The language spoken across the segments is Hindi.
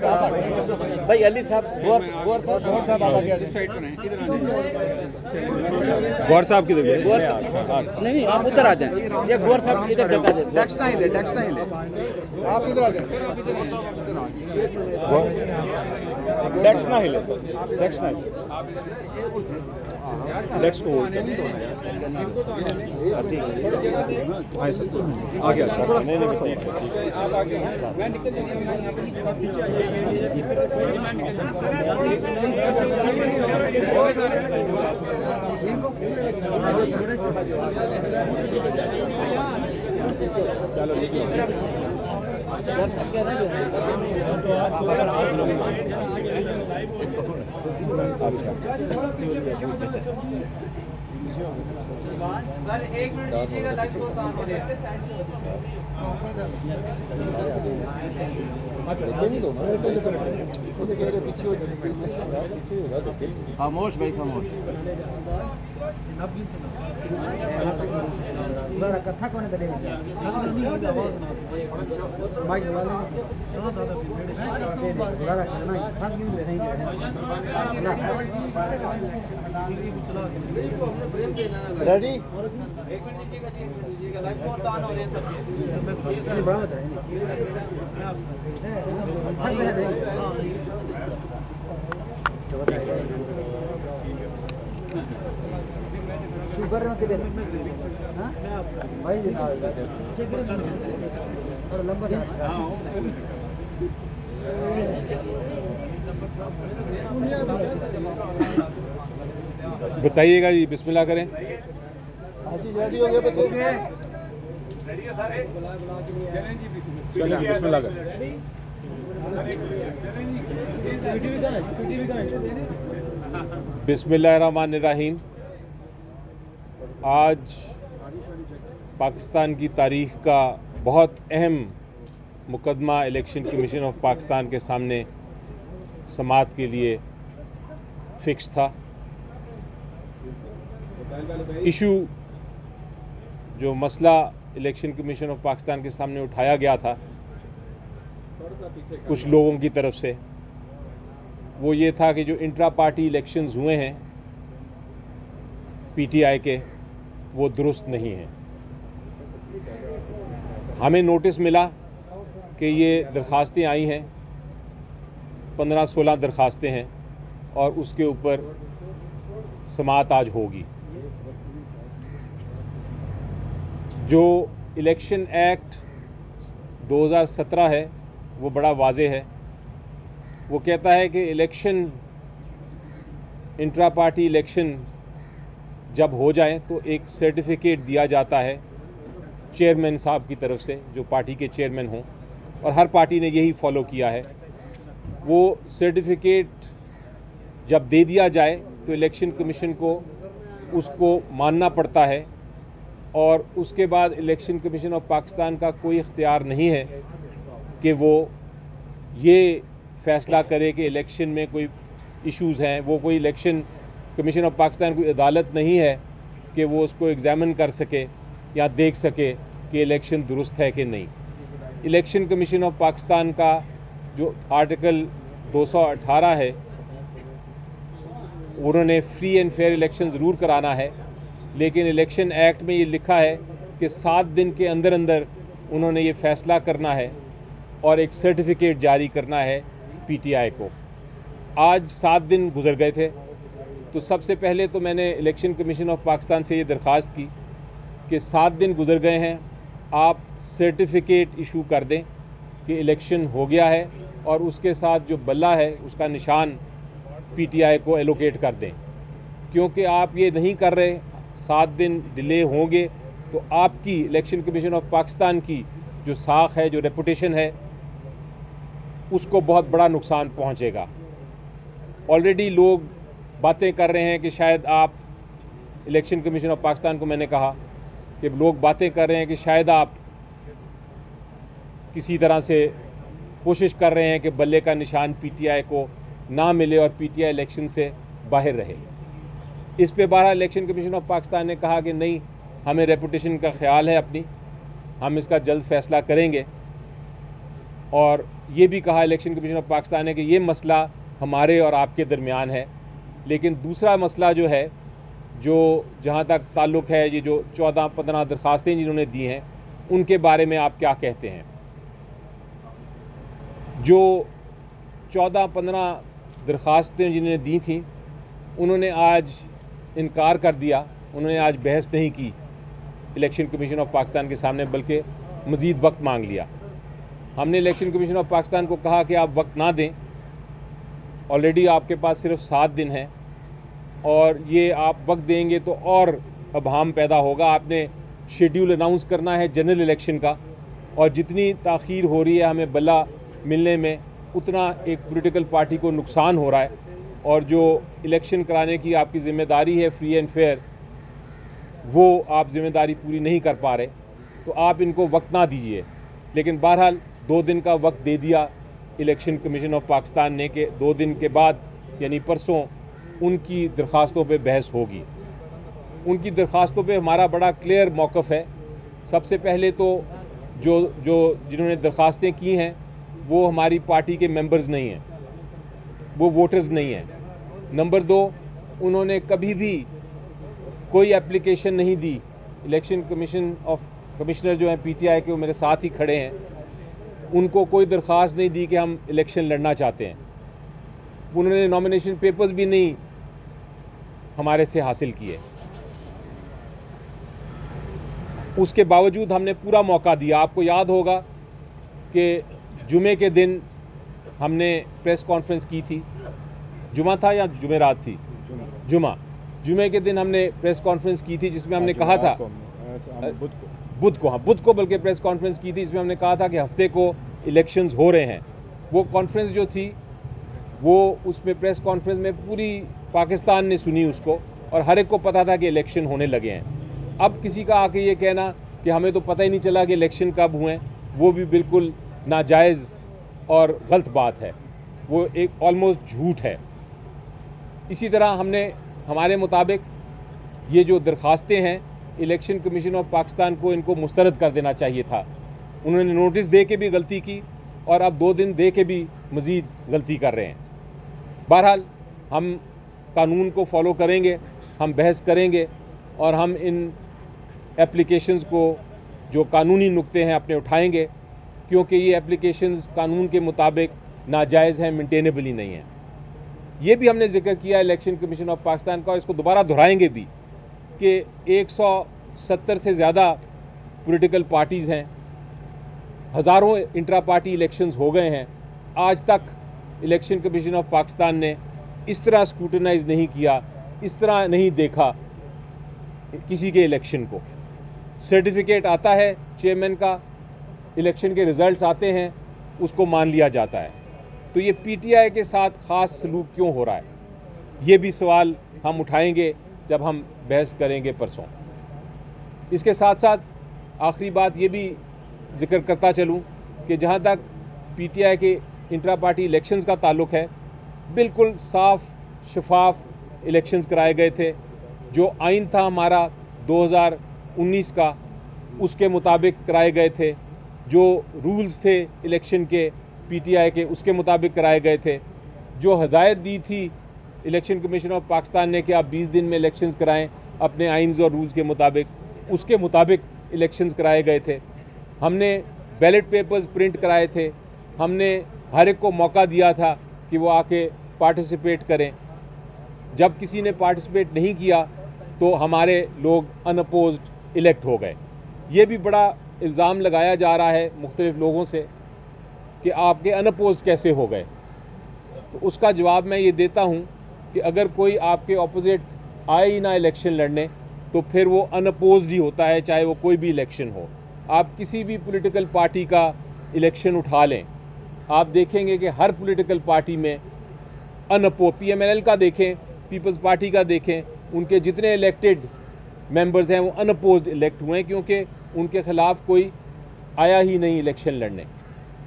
भाई अली साहब गौर साहब आप आगे आ जाइए। गौर साहब किधर गए? गौर साहब नहीं आप उधर आ जाएं। ये गौर साहब इधर जगह दे। डेक्स ना हिले आप इधर आ जाए। डेक्स ना हिले सर, डेक्स ना हिले डेक्स को होल्ड कर। आए सर आ गया थोड़ा सा चलो सर 1 मिनट दीजिएगा, लाइव को ऑन हो रहा है। खामोश भाई खामोश। कथा कौन रेडी शुगर भाई और लंबा बताइएगा जी, बिस्मिल्लाह करें। रेडी हो गया बच्चे? चलिए जी, बिस्मिल्लाह करें। बिस्मिल्लाहिर्रहमानिर्रहीम। आज पाकिस्तान की तारीख़ का बहुत अहम मुकदमा इलेक्शन कमीशन ऑफ पाकिस्तान के सामने समाअत के लिए फ़िक्स था। इशू जो मसला इलेक्शन कमीशन ऑफ पाकिस्तान के सामने उठाया गया था कुछ लोगों की तरफ से, वो ये था कि जो इंट्रा पार्टी इलेक्शंस हुए हैं पीटीआई के, वो दुरुस्त नहीं हैं। हमें नोटिस मिला कि ये दरख्वास्तें आई हैं, 15-16 दरख्वास्तें हैं और उसके ऊपर समाअत आज होगी। जो इलेक्शन एक्ट 2017 है वो बड़ा वाज़ेह है। वो कहता है कि इलेक्शन, इंट्रा पार्टी इलेक्शन जब हो जाए तो एक सर्टिफिकेट दिया जाता है चेयरमैन साहब की तरफ से, जो पार्टी के चेयरमैन हों, और हर पार्टी ने यही फॉलो किया है। वो सर्टिफिकेट जब दे दिया जाए तो इलेक्शन कमीशन को उसको मानना पड़ता है और उसके बाद इलेक्शन कमीशन ऑफ पाकिस्तान का कोई इख्तियार नहीं है कि वो ये फ़ैसला करे कि इलेक्शन में कोई इश्यूज़ हैं। वो कोई इलेक्शन कमीशन ऑफ पाकिस्तान कोई अदालत नहीं है कि वो उसको एग्ज़ामिन कर सके या देख सके कि इलेक्शन दुरुस्त है कि नहीं। इलेक्शन कमीशन ऑफ पाकिस्तान का जो आर्टिकल 218 है, उन्होंने फ्री एंड फेयर इलेक्शन ज़रूर कराना है, लेकिन इलेक्शन एक्ट में ये लिखा है कि 7 दिन के अंदर अंदर उन्होंने ये फ़ैसला करना है और एक सर्टिफिकेट जारी करना है पीटीआई को। आज 7 दिन गुजर गए थे, तो सबसे पहले तो मैंने इलेक्शन कमीशन ऑफ पाकिस्तान से ये दरख्वास्त की कि 7 दिन गुजर गए हैं, आप सर्टिफिकेट इशू कर दें कि इलेक्शन हो गया है और उसके साथ जो बल्ला है उसका निशान पीटीआई को एलोकेट कर दें। क्योंकि आप ये नहीं कर रहे, 7 दिन डिले होंगे तो आपकी इलेक्शन कमीशन ऑफ पाकिस्तान की जो साख है, जो रेपुटेशन है, उसको बहुत बड़ा नुकसान पहुंचेगा। ऑलरेडी लोग बातें कर रहे हैं कि शायद आप, इलेक्शन कमीशन ऑफ पाकिस्तान को मैंने कहा कि लोग बातें कर रहे हैं कि शायद आप किसी तरह से कोशिश कर रहे हैं कि बल्ले का निशान पीटीआई को ना मिले और पीटीआई इलेक्शन से बाहर रहे। इस पे बहरहाल इलेक्शन कमीशन ऑफ पाकिस्तान ने कहा कि नहीं, हमें रेपुटेशन का ख्याल है अपनी, हम इसका जल्द फैसला करेंगे। और ये भी कहा इलेक्शन कमीशन ऑफ पाकिस्तान ने कि ये मसला हमारे और आपके दरमियान है। लेकिन दूसरा मसला जो है, जो जहाँ तक ताल्लुक़ है, ये जो 14-15 दरख्वास्तें जिन्होंने दी हैं, उनके बारे में आप क्या कहते हैं? जो 14-15 दरख्वास्तें जिन्होंने दी थी, उन्होंने आज इनकार कर दिया, उन्होंने आज बहस नहीं की इलेक्शन कमीशन ऑफ पाकिस्तान के सामने, बल्कि मज़ीद वक्त मांग लिया। हमने इलेक्शन कमीशन ऑफ पाकिस्तान को कहा कि आप वक्त ना दें, ऑलरेडी आपके पास सिर्फ 7 दिन हैं और ये आप वक्त देंगे तो और अभाम पैदा होगा। आपने शेड्यूल अनाउंस करना है जनरल इलेक्शन का, और जितनी ताख़ीर हो रही है हमें बल्ला मिलने में, उतना एक पॉलिटिकल पार्टी को नुकसान हो रहा है। और जो इलेक्शन कराने की आपकी ज़िम्मेदारी है फ्री एंड फेयर, वो आप ज़िम्मेदारी पूरी नहीं कर पा रहे, तो आप इनको वक्त ना दीजिए। लेकिन बहरहाल 2 दिन का वक्त दे दिया इलेक्शन कमीशन ऑफ पाकिस्तान ने कि 2 दिन के बाद यानी परसों उनकी दरख्वास्तों पे बहस होगी। उनकी दरख्वास्तों पे हमारा बड़ा क्लियर मौक़िफ़ है। सबसे पहले तो जो जिन्होंने दरख्वास्तें की हैं वो हमारी पार्टी के मेंबर्स नहीं हैं, वो वोटर्स नहीं हैं। नंबर 2, उन्होंने कभी भी कोई एप्लीकेशन नहीं दी। इलेक्शन कमिश्नर जो हैं पीटीआई के, वो मेरे साथ ही खड़े हैं, उनको कोई दरख्वास्त नहीं दी कि हम इलेक्शन लड़ना चाहते हैं। उन्होंने नॉमिनेशन पेपर्स भी नहीं हमारे से हासिल किए। उसके बावजूद हमने पूरा मौका दिया। आपको याद होगा कि जुमे के दिन हमने प्रेस कॉन्फ्रेंस की थी। जुमा था या जुमेरात थी? जुमे के दिन हमने प्रेस कॉन्फ्रेंस की थी, जिसमें हमने कहा था बुध को बल्कि प्रेस कॉन्फ्रेंस की थी, जिसमें हमने कहा था कि हफ्ते को इलेक्शंस हो रहे हैं। वो कॉन्फ्रेंस जो थी, वो उसमें प्रेस कॉन्फ्रेंस में पूरी पाकिस्तान ने सुनी उसको, और हर एक को पता था कि इलेक्शन होने लगे हैं। अब किसी का आके ये कहना कि हमें तो पता ही नहीं चला कि इलेक्शन कब हुए, वो भी बिल्कुल नाजायज़ और गलत बात है। वो एक ऑलमोस्ट झूठ है। इसी तरह हमने हमारे मुताबिक ये जो दरख्वास्तें हैं, इलेक्शन कमीशन ऑफ पाकिस्तान को इनको मुस्तरद कर देना चाहिए था। उन्होंने नोटिस दे के भी गलती की और अब 2 दिन दे के भी मज़ीद गलती कर रहे हैं। बहरहाल हम कानून को फॉलो करेंगे, हम बहस करेंगे और हम इन एप्लीकेशंस को जो कानूनी नुक्ते हैं अपने उठाएंगे, क्योंकि ये एप्लीकेशंस कानून के मुताबिक नाजायज़ हैं, मेंटेनेबल ही नहीं है। ये भी हमने जिक्र किया इलेक्शन कमीशन ऑफ पाकिस्तान का, और इसको दोबारा दोहराएंगे भी कि 170 से ज़्यादा पॉलिटिकल पार्टीज़ हैं, हज़ारों इंट्रा पार्टी इलेक्शंस हो गए हैं। आज तक इलेक्शन कमीशन ऑफ पाकिस्तान ने इस तरह स्क्रूटनाइज नहीं किया, इस तरह नहीं देखा किसी के इलेक्शन को। सर्टिफिकेट आता है चेयरमैन का, इलेक्शन के रिज़ल्ट्स आते हैं, उसको मान लिया जाता है। तो ये पीटीआई के साथ ख़ास सलूक क्यों हो रहा है, ये भी सवाल हम उठाएंगे जब हम बहस करेंगे परसों। इसके साथ साथ आखिरी बात ये भी जिक्र करता चलूँ कि जहाँ तक पीटीआई के इंट्रा पार्टी इलेक्शंस का ताल्लुक़ है, बिल्कुल साफ शफाफ इलेक्शंस कराए गए थे। जो आइन था हमारा 2019 का, उसके मुताबिक कराए गए थे। जो रूल्स थे इलेक्शन के पीटीआई के, उसके मुताबिक कराए गए थे। जो हदायत दी थी इलेक्शन कमीशन ऑफ पाकिस्तान ने कि आप 20 दिन में इलेक्शंस कराएं अपने आइन्स और रूल्स के मुताबिक, उसके मुताबिक इलेक्शंस कराए गए थे। हमने बैलेट पेपर्स प्रिंट कराए थे। हमने हर एक को मौका दिया था कि वो आके पार्टिसिपेट करें। जब किसी ने पार्टिसिपेट नहीं किया तो हमारे लोग अनअपोज्ड इलेक्ट हो गए। ये भी बड़ा इल्ज़ाम लगाया जा रहा है मुख्तलिफ लोगों से कि आपके अनअपोज्ड कैसे हो गए। तो उसका जवाब मैं ये देता हूँ कि अगर कोई आपके ऑपोजिट आए ही ना इलेक्शन लड़ने, तो फिर वो अनअपोज्ड ही होता है, चाहे वो कोई भी इलेक्शन हो। आप किसी भी पॉलिटिकल पार्टी का इलेक्शन उठा लें, आप देखेंगे कि हर पॉलिटिकल पार्टी में पीएमएल का देखें, पीपल्स पार्टी का देखें, उनके जितने इलेक्टेड मेंबर्स हैं वो अनअपोज्ड इलेक्ट हुए हैं, क्योंकि उनके ख़िलाफ़ कोई आया ही नहीं इलेक्शन लड़ने।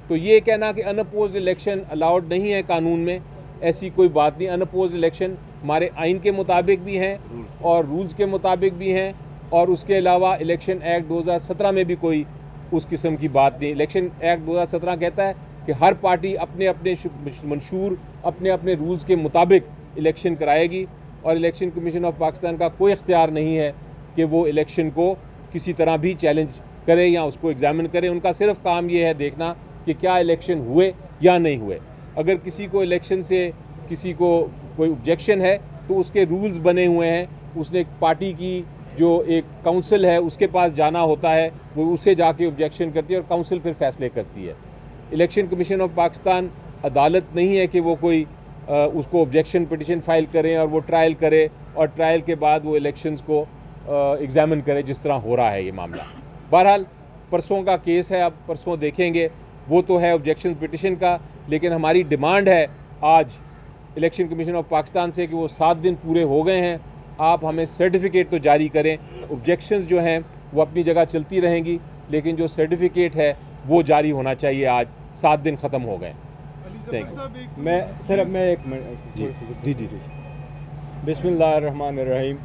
तो ये कहना कि अनअपोज्ड इलेक्शन अलाउड नहीं है कानून में, ऐसी कोई बात नहीं। अनअपोज्ड इलेक्शन हमारे आइन के मुताबिक भी हैं और रूल्स के मुताबिक भी हैं, और उसके अलावा इलेक्शन एक्ट 2017 में भी कोई उस किस्म की बात नहीं। इलेक्शन एक्ट 2017 कहता है कि हर पार्टी अपने अपने मंशूर अपने अपने रूल्स के मुताबिक इलेक्शन कराएगी और इलेक्शन कमीशन ऑफ पाकिस्तान का कोई इख्तियार नहीं है कि वो इलेक्शन को किसी तरह भी चैलेंज करे या उसको एग्जामिन करे। उनका सिर्फ काम ये है देखना कि क्या इलेक्शन हुए या नहीं हुए। अगर किसी को इलेक्शन से किसी को कोई ऑब्जेक्शन है तो उसके रूल्स बने हुए हैं, उसने पार्टी की जो एक काउंसिल है उसके पास जाना होता है, वो उससे जाके ऑब्जेक्शन करती है और काउंसिल फिर फैसले करती है। इलेक्शन कमीशन ऑफ पाकिस्तान अदालत नहीं है कि वो कोई उसको ऑब्जेक्शन पिटिशन फाइल करें और वो ट्रायल करे और ट्रायल के बाद वो इलेक्शंस को एग्जामिन करे जिस तरह हो रहा है ये मामला। बहरहाल परसों का केस है, अब परसों देखेंगे, वो तो है ऑब्जेक्शन पिटिशन का, लेकिन हमारी डिमांड है आज इलेक्शन कमीशन ऑफ पाकिस्तान से कि वो 7 दिन पूरे हो गए हैं, आप हमें सर्टिफिकेट तो जारी करें। ऑब्जेक्शंस जो हैं वो अपनी जगह चलती रहेंगी, लेकिन जो सर्टिफिकेट है वो जारी होना चाहिए। आज 7 दिन ख़त्म हो गए। Thank you. मैं एक मिनट जी जी जी। बिस्मिल्लाहिर्रहमानिर्रहीम।